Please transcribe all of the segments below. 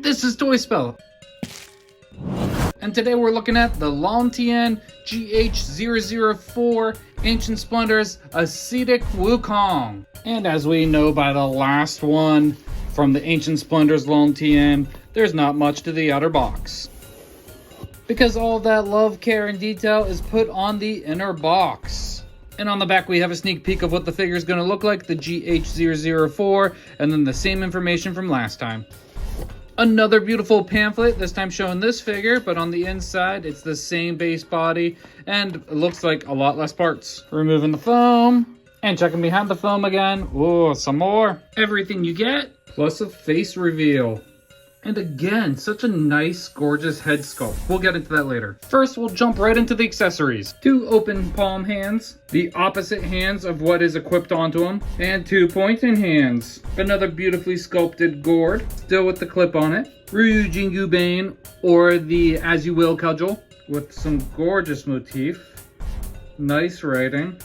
This is Toy Spell, and today we're looking at the Long Tian GH004 Ancient Splendors Ascetic Wukong. And as we know by the last one from the Ancient Splendors Long Tian, there's not much to the outer box, because all that love, care, and detail is put on the inner box. And on the back we have a sneak peek of what the figure is going to look like, the GH004, and then the same information from last time. Another beautiful pamphlet, this time showing this figure, but on the inside it's the same base body and it looks like a lot less parts. Removing the foam and checking behind the foam again. Oh, some more. Everything you get, plus a face reveal. And again, such a nice, gorgeous head sculpt. We'll get into that later. First, we'll jump right into the accessories. 2 open palm hands, the opposite hands of what is equipped onto them, and 2 pointing hands. Another beautifully sculpted gourd, still with the clip on it. Ryu Jingu Bane, or the As You Will cudgel, with some gorgeous motif. Nice writing.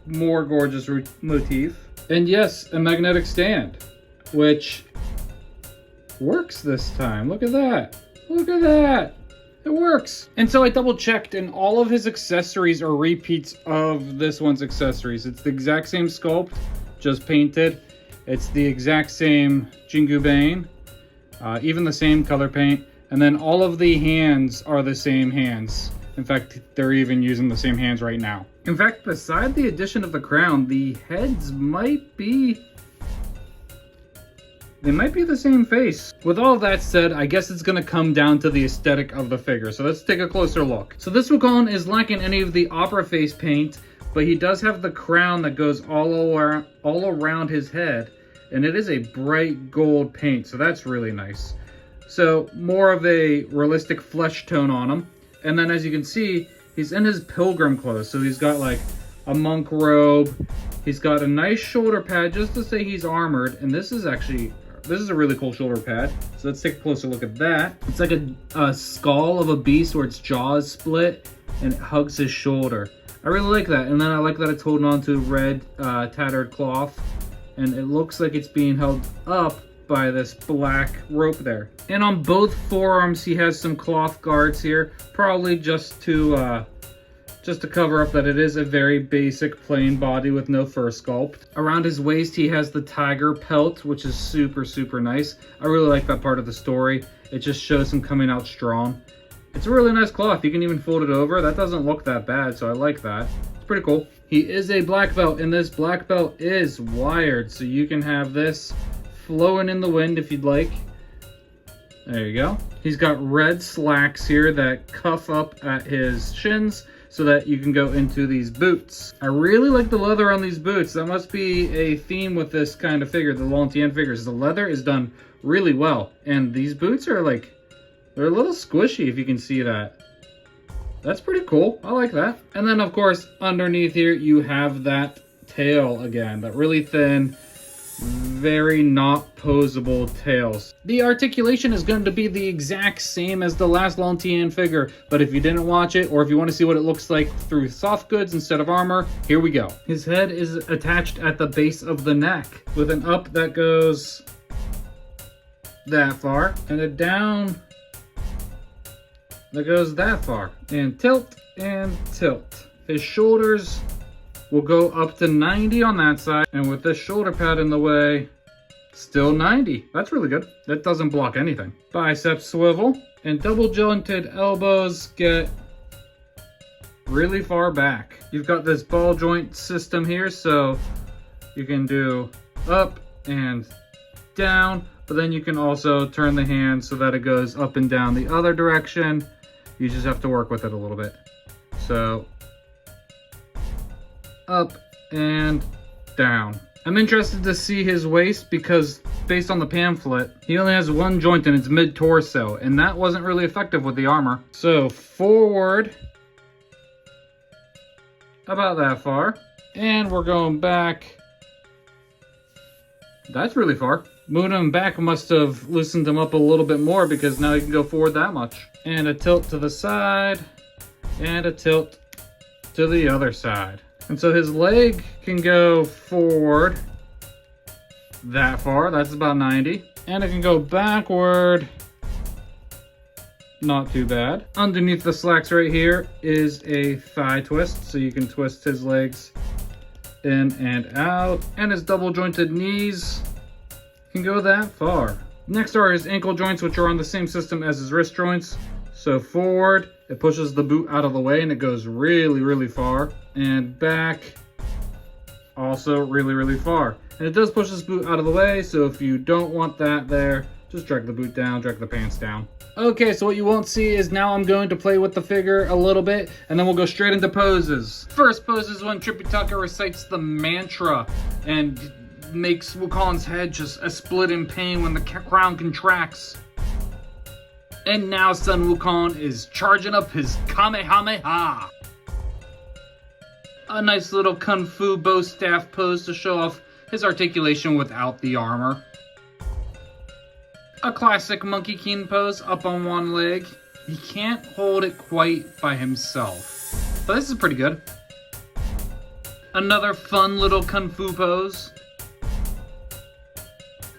More gorgeous motif. And yes, a magnetic stand, which works this time. Look at that. Look at that. It works. And so I double checked, and all of his accessories are repeats of this one's accessories. It's the exact same sculpt, just painted. It's the exact same Jingu Bane, even the same color paint. And then all of the hands are the same hands. In fact, they're even using the same hands right now. In fact, beside the addition of the crown, the heads might be the same face. With all that said, I guess it's gonna come down to the aesthetic of the figure. So let's take a closer look. So this Wukong is lacking any of the opera face paint, but he does have the crown that goes all around his head. And it is a bright gold paint, so that's really nice. So more of a realistic flesh tone on him. And then as you can see, he's in his pilgrim clothes. So he's got like a monk robe. He's got a nice shoulder pad just to say he's armored. And this is a really cool shoulder pad. So let's take a closer look at that. It's like a skull of a beast where its jaw is split and it hugs his shoulder. I really like that. And then I like that it's holding on to red tattered cloth. And it looks like it's being held up by this black rope there. And on both forearms he has some cloth guards here. Probably just to cover up that it is a very basic plain body with no fur sculpt. Around his waist he has the tiger pelt, which is super, super nice. I really like that part of the story. It just shows him coming out strong. It's a really nice cloth. You can even fold it over. That doesn't look that bad, so I like that. It's pretty cool. He is a black belt, and this black belt is wired, so you can have this flowing in the wind if you'd like. There you go. He's got red slacks here that cuff up at his shins, so that you can go into these boots. I really like the leather on these boots. That must be a theme with this kind of figure, the Long Tian figures. The leather is done really well. And these boots are like, they're a little squishy if you can see that. That's pretty cool. I like that. And then of course, underneath here, you have that tail again, that really thin, very not posable tails. The articulation is going to be the exact same as the last Long Tian figure, but if you didn't watch it, or if you want to see what it looks like through soft goods instead of armor, here we go. His head is attached at the base of the neck with an up that goes that far and a down that goes that far, and tilt and tilt. His shoulders will go up to 90 on that side, and with this shoulder pad in the way, still 90. That's really good. That doesn't block anything. Bicep swivel, and double jointed elbows get really far back. You've got this ball joint system here, so you can do up and down, but then you can also turn the hand so that it goes up and down the other direction. You just have to work with it a little bit. So up and down. I'm interested to see his waist because based on the pamphlet, he only has one joint in its mid-torso, and that wasn't really effective with the armor. So forward about that far, and we're going back. That's really far. Moving him back must have loosened him up a little bit more because now he can go forward that much. And a tilt to the side, and a tilt to the other side. And so his leg can go forward that far. That's about 90. And it can go backward. Not too bad. Underneath the slacks right here is a thigh twist, so you can twist his legs in and out. And his double jointed knees can go that far. Next are his ankle joints, which are on the same system as his wrist joints. So forward, it pushes the boot out of the way and it goes really, really far. And back, also really, really far. And it does push this boot out of the way, so if you don't want that there, just drag the boot down, drag the pants down. Okay, so what you won't see is now I'm going to play with the figure a little bit, and then we'll go straight into poses. First pose is when Trippy Tucker recites the mantra and makes Wukong's head just a split in pain when the crown contracts. And now Sun Wukong is charging up his Kamehameha. A nice little Kung Fu bow staff pose to show off his articulation without the armor. A classic Monkey King pose up on one leg. He can't hold it quite by himself, but this is pretty good. Another fun little Kung Fu pose.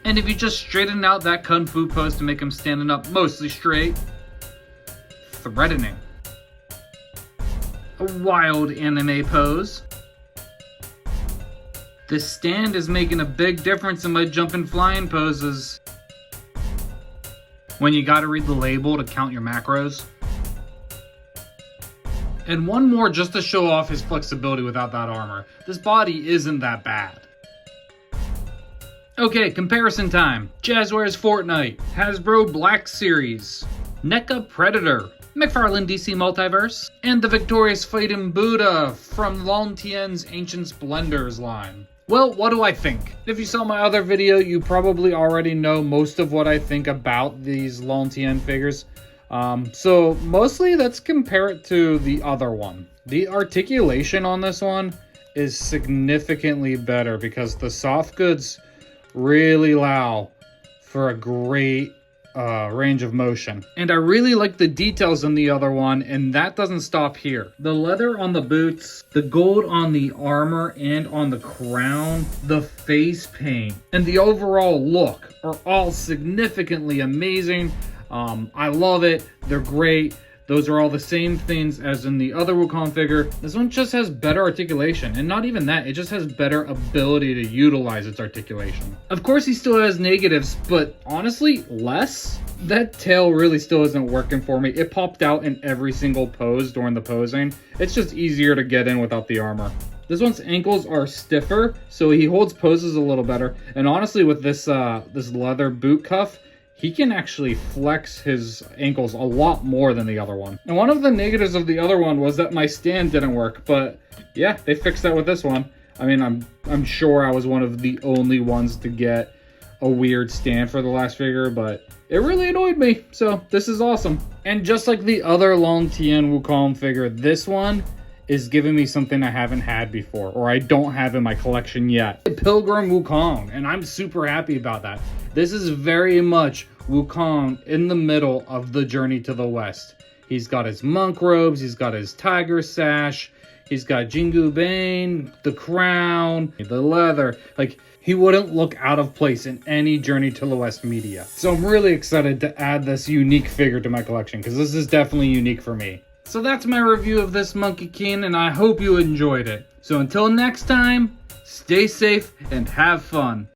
And if you just straighten out that Kung Fu pose to make him standing up mostly straight, threatening. A wild anime pose. This stand is making a big difference in my jumping flying poses. When you gotta read the label to count your macros. And one more just to show off his flexibility without that armor. This body isn't that bad. Okay, comparison time. Jazzwares Fortnite, Hasbro Black Series, NECA Predator, McFarlane DC Multiverse, and the victorious fighting Buddha from Long Tian's Ancient Splendors line. Well, what do I think? If you saw my other video, you probably already know most of what I think about these Long Tian figures. So mostly let's compare it to the other one. The articulation on this one is significantly better because the soft goods really allow for a great range of motion. And I really like the details on the other one, and that doesn't stop here. The leather on the boots, the gold on the armor and on the crown, the face paint, and the overall look are all significantly amazing. I love it. They're great. Those are all the same things as in the other Wukong figure. This one just has better articulation, and not even that, it just has better ability to utilize its articulation. Of course he still has negatives, but honestly, less. That tail really still isn't working for me. It popped out in every single pose during the posing. It's just easier to get in without the armor. This one's ankles are stiffer, so he holds poses a little better. And honestly, with this this leather boot cuff, he can actually flex his ankles a lot more than the other one. And one of the negatives of the other one was that my stand didn't work, but yeah, they fixed that with this one. I mean, I'm sure I was one of the only ones to get a weird stand for the last figure, but it really annoyed me, so this is awesome. And just like the other Long Tian Wukong figure, this one is giving me something I haven't had before, or I don't have in my collection yet. Pilgrim Wukong, and I'm super happy about that. This is very much Wukong in the middle of the journey to the west. He's got his monk robes, he's got his tiger sash, he's got Jingu Bane, the crown, the leather. Like, he wouldn't look out of place in any Journey to the West media. So I'm really excited to add this unique figure to my collection, because this is definitely unique for me. So that's my review of this Monkey King, and I hope you enjoyed it. So until next time, stay safe and have fun.